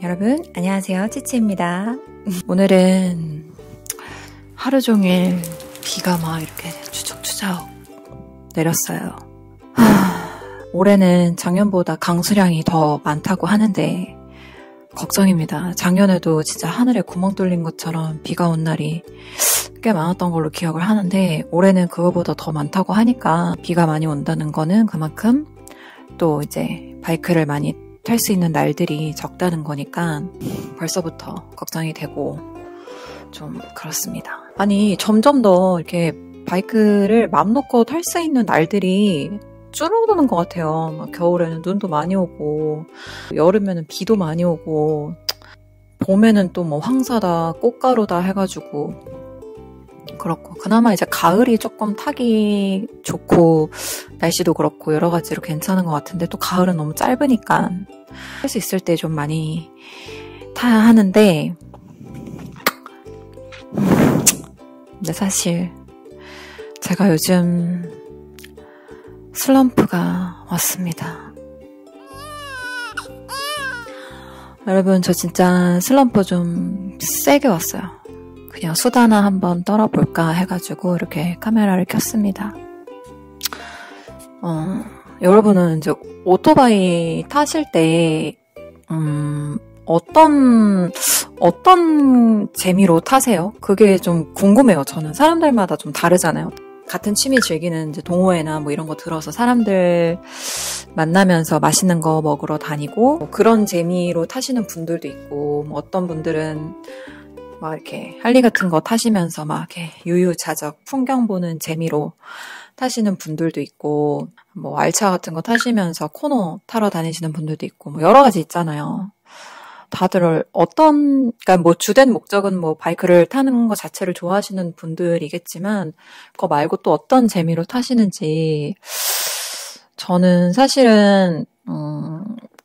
여러분 안녕하세요, 치치입니다. 오늘은 하루 종일 비가 막 이렇게 추적추적 내렸어요. 올해는 작년보다 강수량이 더 많다고 하는데 걱정입니다. 작년에도 진짜 하늘에 구멍 뚫린 것처럼 비가 온 날이 꽤 많았던 걸로 기억을 하는데 올해는 그거보다 더 많다고 하니까 비가 많이 온다는 거는 그만큼 또 이제 바이크를 많이 탈 수 있는 날들이 적다는 거니까 벌써부터 걱정이 되고 좀 그렇습니다. 아니 점점 더 이렇게 바이크를 맘 놓고 탈 수 있는 날들이 줄어드는 것 같아요. 막 겨울에는 눈도 많이 오고 여름에는 비도 많이 오고 봄에는 또 뭐 황사다 꽃가루다 해가지고 그렇고 그나마 이제 가을이 조금 타기 좋고 날씨도 그렇고 여러 가지로 괜찮은 것 같은데 또 가을은 너무 짧으니까 할 수 있을 때 좀 많이 타야 하는데 근데 사실 제가 요즘 슬럼프가 왔습니다. 여러분 저 진짜 슬럼프 좀 세게 왔어요. 그냥 수다나 한번 떨어볼까 해가지고 이렇게 카메라를 켰습니다. 여러분은 이제 오토바이 타실 때 어떤 재미로 타세요? 그게 좀 궁금해요. 저는 사람들마다 좀 다르잖아요. 같은 취미 즐기는 이제 동호회나 뭐 이런 거 들어서 사람들 만나면서 맛있는 거 먹으러 다니고 뭐 그런 재미로 타시는 분들도 있고 뭐 어떤 분들은 막 이렇게 할리 같은 거 타시면서 막 이렇게 유유자적 풍경 보는 재미로 타시는 분들도 있고 뭐 알차 같은 거 타시면서 코너 타러 다니시는 분들도 있고 뭐 여러 가지 있잖아요. 다들 그러니까 뭐 주된 목적은 뭐 바이크를 타는 것 자체를 좋아하시는 분들이겠지만 그거 말고 또 어떤 재미로 타시는지 저는 사실은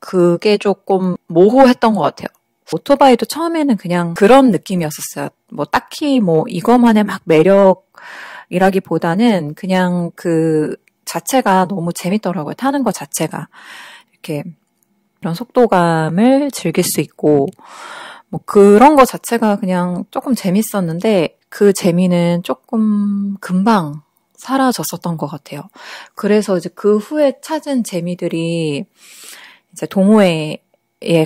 그게 조금 모호했던 것 같아요. 오토바이도 처음에는 그냥 그런 느낌이었었어요. 뭐 딱히 뭐 이거만의 막 매력이라기보다는 그냥 그 자체가 너무 재밌더라고요. 타는 것 자체가. 이렇게 이런 속도감을 즐길 수 있고 뭐 그런 것 자체가 그냥 조금 재밌었는데 그 재미는 조금 금방 사라졌었던 것 같아요. 그래서 이제 그 후에 찾은 재미들이 이제 동호회에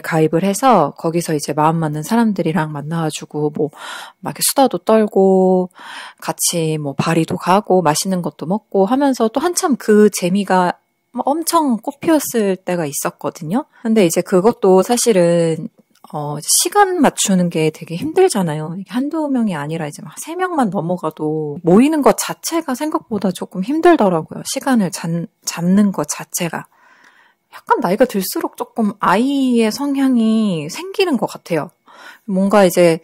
가입을 해서 거기서 이제 마음 맞는 사람들이랑 만나가지고 뭐 막 이렇게 수다도 떨고 같이 뭐 바리도 가고 맛있는 것도 먹고 하면서 또 한참 그 재미가 엄청 꽃피웠을 때가 있었거든요. 근데 이제 그것도 사실은 시간 맞추는 게 되게 힘들잖아요. 이게 한두 명이 아니라 이제 막 3명만 넘어가도 모이는 것 자체가 생각보다 조금 힘들더라고요. 시간을 잡는 것 자체가. 약간 나이가 들수록 조금 아이의 성향이 생기는 것 같아요. 뭔가 이제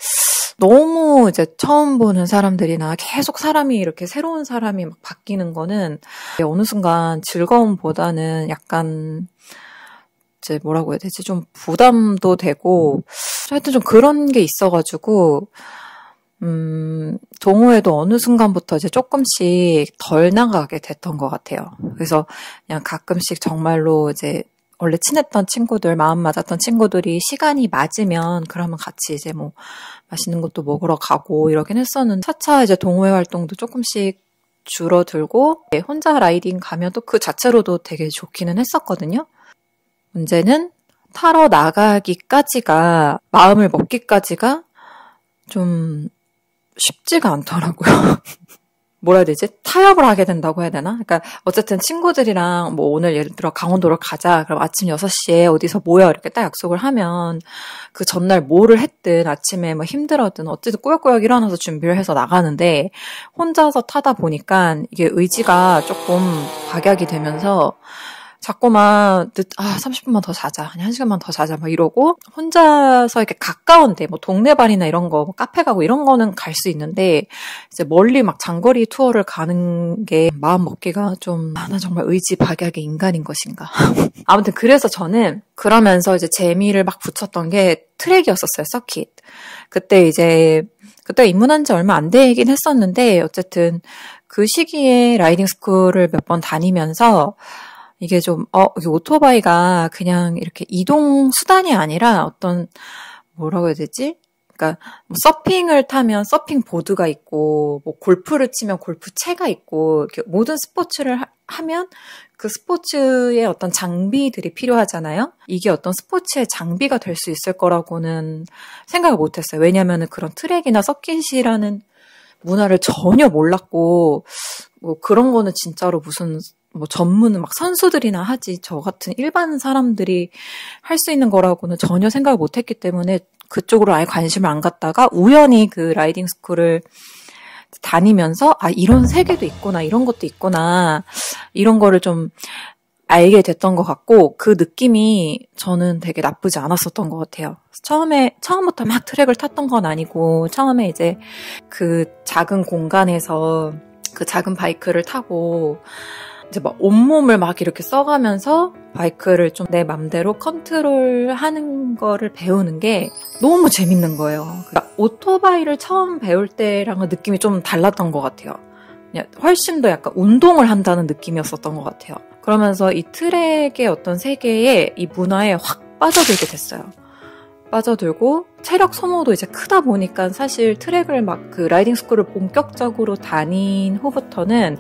너무 이제 처음 보는 사람들이나 계속 사람이 이렇게 새로운 사람이 막 바뀌는 거는 어느 순간 즐거움보다는 약간 이제 뭐라고 해야 되지? 좀 부담도 되고 하여튼 좀 그런 게 있어가지고 동호회도 어느 순간부터 이제 조금씩 덜 나가게 됐던 것 같아요. 그래서 그냥 가끔씩 정말로 이제 원래 친했던 친구들, 마음 맞았던 친구들이 시간이 맞으면 그러면 같이 이제 뭐 맛있는 것도 먹으러 가고 이러긴 했었는데 차차 이제 동호회 활동도 조금씩 줄어들고 혼자 라이딩 가면 또 그 자체로도 되게 좋기는 했었거든요. 문제는 타러 나가기까지가 마음을 먹기까지가 좀 쉽지가 않더라고요. 뭐라 해야 되지? 타협을 하게 된다고 해야 되나? 그러니까 어쨌든 친구들이랑 뭐 오늘 예를 들어 강원도로 가자. 그럼 아침 6시에 어디서 모여 이렇게 딱 약속을 하면 그 전날 뭐를 했든 아침에 뭐 힘들었든 어쨌든 꾸역꾸역 일어나서 준비를 해서 나가는데 혼자서 타다 보니까 이게 의지가 조금 박약이 되면서 자꾸만 30분만 더 자자, 아니 1시간만 더 자자 막 이러고 혼자서 이렇게 가까운데 뭐 동네발이나 이런 거 뭐 카페 가고 이런 거는 갈 수 있는데 이제 멀리 막 장거리 투어를 가는 게 마음 먹기가 좀 나 정말 의지 박약의 인간인 것인가. 아무튼 그래서 저는 그러면서 이제 재미를 막 붙였던 게 트랙이었었어요. 서킷. 그때 입문한 지 얼마 안 되긴 했었는데 어쨌든 그 시기에 라이딩 스쿨을 몇 번 다니면서 이게 좀, 이게 오토바이가 그냥 이렇게 이동 수단이 아니라 어떤, 뭐라고 해야 되지? 그러니까 뭐 서핑을 타면 서핑 보드가 있고, 뭐 골프를 치면 골프채가 있고, 이렇게 모든 스포츠를 하면 그 스포츠의 어떤 장비들이 필요하잖아요. 이게 어떤 스포츠의 장비가 될 수 있을 거라고는 생각을 못했어요. 왜냐하면 그런 트랙이나 서킷이라는 문화를 전혀 몰랐고, 뭐 그런 거는 진짜로 무슨 뭐 전문 막 선수들이나 하지 저 같은 일반 사람들이 할 수 있는 거라고는 전혀 생각을 못했기 때문에 그쪽으로 아예 관심을 안 갖다가 우연히 그 라이딩 스쿨을 다니면서 이런 세계도 있구나, 이런 것도 있구나, 이런 거를 좀 알게 됐던 것 같고, 그 느낌이 저는 되게 나쁘지 않았었던 것 같아요. 처음부터 막 트랙을 탔던 건 아니고, 처음에 이제 그 작은 공간에서 그 작은 바이크를 타고, 이제 막 온몸을 막 이렇게 써가면서 바이크를 좀 내 맘대로 컨트롤하는 거를 배우는 게 너무 재밌는 거예요. 그러니까 오토바이를 처음 배울 때랑은 느낌이 좀 달랐던 것 같아요. 그냥 훨씬 더 약간 운동을 한다는 느낌이었었던 것 같아요. 그러면서 이 트랙의 어떤 세계에 이 문화에 확 빠져들게 됐어요. 빠져들고 체력 소모도 이제 크다 보니까 사실 트랙을 막 그 라이딩 스쿨을 본격적으로 다닌 후부터는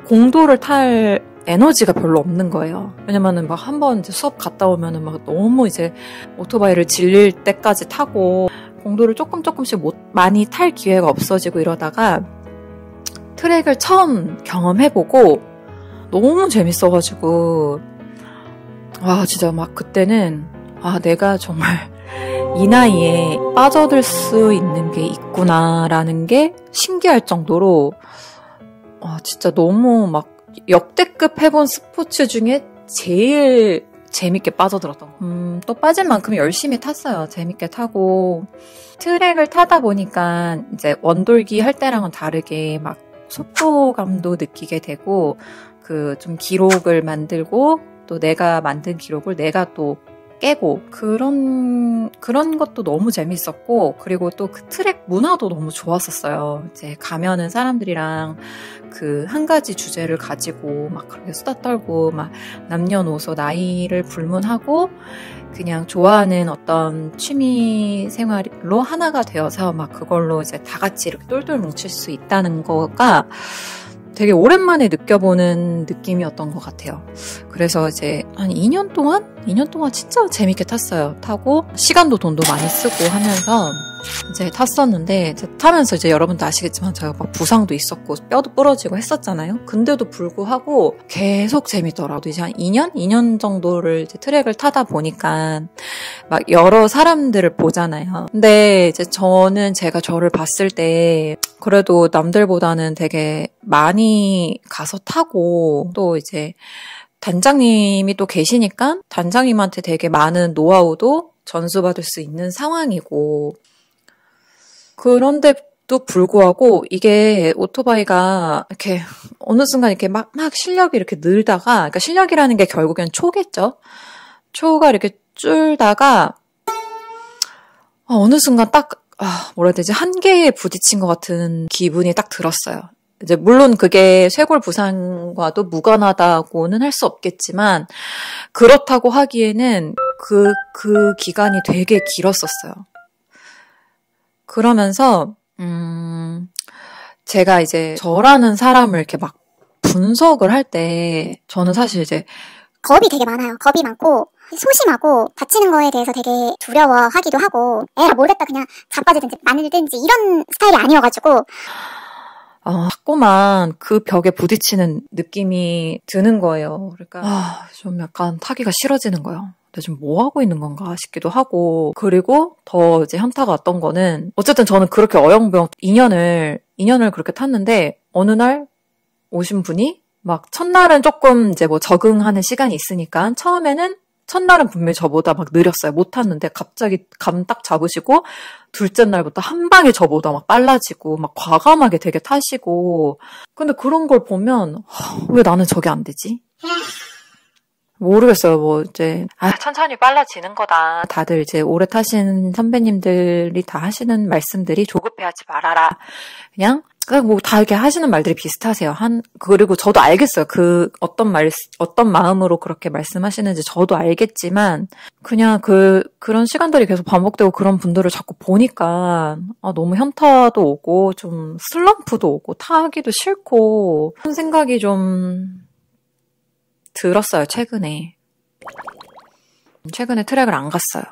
공도를 탈 에너지가 별로 없는 거예요. 왜냐면은 막 한번 이제 수업 갔다 오면은 막 너무 이제 오토바이를 질릴 때까지 타고 공도를 조금씩 많이 탈 기회가 없어지고 이러다가 트랙을 처음 경험해보고 너무 재밌어가지고 진짜 막 그때는 내가 정말 이 나이에 빠져들 수 있는 게 있구나라는 게 신기할 정도로 진짜 너무 막 역대급 해본 스포츠 중에 제일 재밌게 빠져들었던 또 빠질 만큼 열심히 탔어요. 재밌게 타고 트랙을 타다 보니까 이제 원돌기 할 때랑은 다르게 막 속도감도 느끼게 되고 그 좀 기록을 만들고 또 내가 만든 기록을 내가 또 깨고 그런 것도 너무 재밌었고 그리고 또 그 트랙 문화도 너무 좋았었어요. 이제 가면은 사람들이랑 그 한 가지 주제를 가지고 막 그렇게 수다 떨고 막 남녀노소 나이를 불문하고 그냥 좋아하는 어떤 취미 생활로 하나가 되어서 막 그걸로 이제 다 같이 이렇게 똘똘 뭉칠 수 있다는 거가 되게 오랜만에 느껴보는 느낌이었던 것 같아요. 그래서 이제 한 2년 동안 진짜 재밌게 탔어요. 타고 시간도 돈도 많이 쓰고 하면서 이제 탔었는데 이제 타면서 이제 여러분도 아시겠지만 제가 막 부상도 있었고 뼈도 부러지고 했었잖아요. 근데도 불구하고 계속 재밌더라고요. 이제 한 2년 정도를 이제 트랙을 타다 보니까 막 여러 사람들을 보잖아요. 근데 이제 제가 저를 봤을 때 그래도 남들보다는 되게 많이 가서 타고 또 이제 단장님이 또 계시니까 단장님한테 되게 많은 노하우도 전수받을 수 있는 상황이고 그런데도 불구하고 이게 오토바이가 이렇게 어느 순간 이렇게 막 실력이 이렇게 늘다가 그러니까 실력이라는 게 결국엔 초겠죠. 초가 이렇게 줄다가 어느 순간 딱 뭐라 해야 되지? 한계에 부딪힌 것 같은 기분이 딱 들었어요. 이제 물론 그게 쇄골 부상과도 무관하다고는 할 수 없겠지만 그렇다고 하기에는 그 기간이 되게 길었었어요. 그러면서 제가 이제 저라는 사람을 이렇게 막 분석을 할 때 저는 사실 이제 겁이 되게 많아요. 겁이 많고 소심하고 다치는 거에 대해서 되게 두려워하기도 하고 에라 모르겠다 그냥 자빠지든지 마늘든지 이런 스타일이 아니어가지고 자꾸만 그 벽에 부딪히는 느낌이 드는 거예요. 그러니까 좀 약간 타기가 싫어지는 거예요. 내가 지금 뭐 하고 있는 건가 싶기도 하고 그리고 더 이제 현타가 왔던 거는 어쨌든 저는 그렇게 어영부영 2년을 그렇게 탔는데 어느 날 오신 분이 막 첫날은 조금 이제 뭐 적응하는 시간이 있으니까 첫날은 분명히 저보다 막 느렸어요. 못 탔는데 갑자기 감 딱 잡으시고 둘째 날부터 한 방에 저보다 막 빨라지고 막 과감하게 되게 타시고 근데 그런 걸 보면 왜 나는 저게 안 되지? 모르겠어요. 뭐 이제 천천히 빨라지는 거다. 다들 이제 오래 타신 선배님들이 다 하시는 말씀들이 조급해하지 말아라. 그냥 뭐 다 이렇게 하시는 말들이 비슷하세요. 그리고 저도 알겠어요. 어떤 마음으로 그렇게 말씀하시는지 저도 알겠지만, 그냥 그런 시간들이 계속 반복되고 그런 분들을 자꾸 보니까, 너무 현타도 오고, 좀 슬럼프도 오고, 타기도 싫고, 그런 생각이 좀 들었어요, 최근에. 최근에 트랙을 안 갔어요.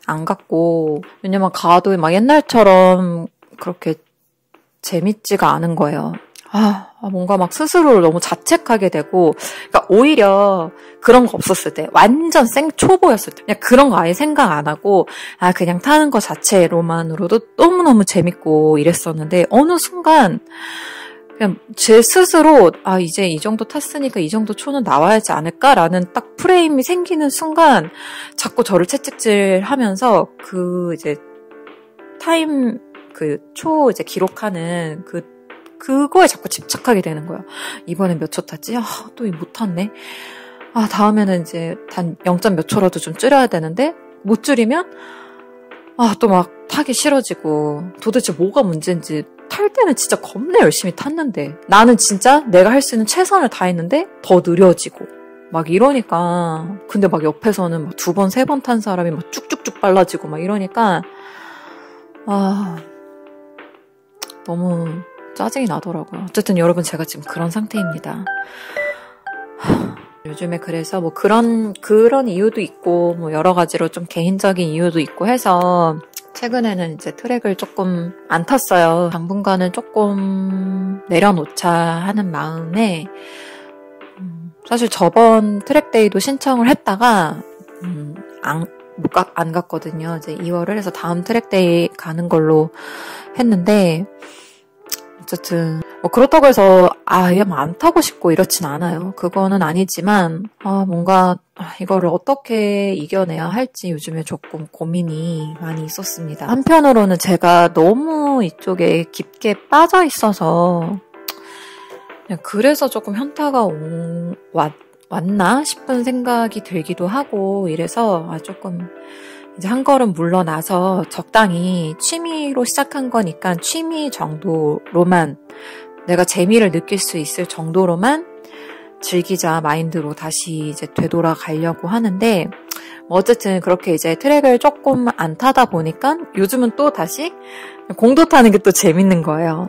안 갔고, 왜냐면 가도 막 옛날처럼 그렇게 재밌지가 않은 거예요. 뭔가 막 스스로를 너무 자책하게 되고, 그러니까 오히려 그런 거 없었을 때, 완전 초보였을 때, 그냥 그런 거 아예 생각 안 하고, 그냥 타는 거 자체로만으로도 너무너무 재밌고 이랬었는데, 어느 순간, 그냥 제 스스로, 이제 이 정도 탔으니까 이 정도 초는 나와야지 않을까라는 딱 프레임이 생기는 순간, 자꾸 저를 채찍질 하면서, 이제, 타임, 초 이제 기록하는 그거에 자꾸 집착하게 되는 거예요. 이번엔 몇 초 탔지? 또 못 탔네. 다음에는 이제 단 0. 몇 초라도 좀 줄여야 되는데, 못 줄이면, 또 막 타기 싫어지고, 도대체 뭐가 문제인지, 탈 때는 진짜 겁나 열심히 탔는데, 나는 진짜 내가 할 수 있는 최선을 다했는데, 더 느려지고, 막 이러니까, 근데 막 옆에서는 막 2번, 3번 탄 사람이 막 쭉쭉쭉 빨라지고 막 이러니까, 너무 짜증이 나더라고요. 어쨌든 여러분 제가 지금 그런 상태입니다. 요즘에 그래서 뭐 그런 이유도 있고 뭐 여러 가지로 좀 개인적인 이유도 있고 해서 최근에는 이제 트랙을 조금 안 탔어요. 당분간은 조금 내려놓자 하는 마음에 사실 저번 트랙데이도 신청을 했다가 안 갔거든요. 이제 2월을 해서 다음 트랙데이 가는 걸로 했는데 어쨌든 뭐 그렇다고 해서 안 타고 싶고 이렇진 않아요. 그거는 아니지만 뭔가 이거를 어떻게 이겨내야 할지 요즘에 조금 고민이 많이 있었습니다. 한편으로는 제가 너무 이쪽에 깊게 빠져 있어서 그냥 그래서 조금 현타가 왔나 싶은 생각이 들기도 하고 이래서 조금 이제 한 걸음 물러나서 적당히 취미로 시작한 거니까 취미 정도로만 내가 재미를 느낄 수 있을 정도로만 즐기자 마인드로 다시 이제 되돌아가려고 하는데 어쨌든 그렇게 이제 트랙을 조금 안 타다 보니까 요즘은 또 다시 공도 타는 게 또 재밌는 거예요.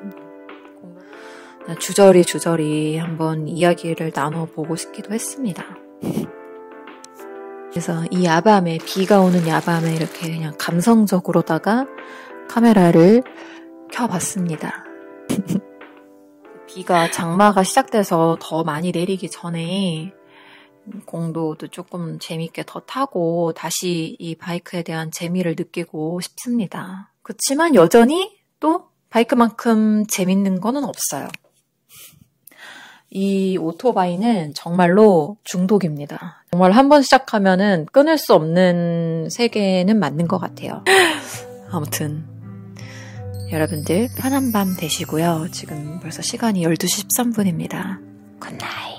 주저리 한번 이야기를 나눠보고 싶기도 했습니다. 그래서 이 야밤에, 비가 오는 야밤에 이렇게 그냥 감성적으로다가 카메라를 켜봤습니다. 비가 장마가 시작돼서 더 많이 내리기 전에 공도도 조금 재밌게 더 타고 다시 이 바이크에 대한 재미를 느끼고 싶습니다. 그렇지만 여전히 또 바이크만큼 재밌는 거는 없어요. 이 오토바이는 정말로 중독입니다. 정말 한번 시작하면은 끊을 수 없는 세계는 맞는 것 같아요. 아무튼 여러분들 편한 밤 되시고요. 지금 벌써 시간이 12시 13분입니다. 굿나잇.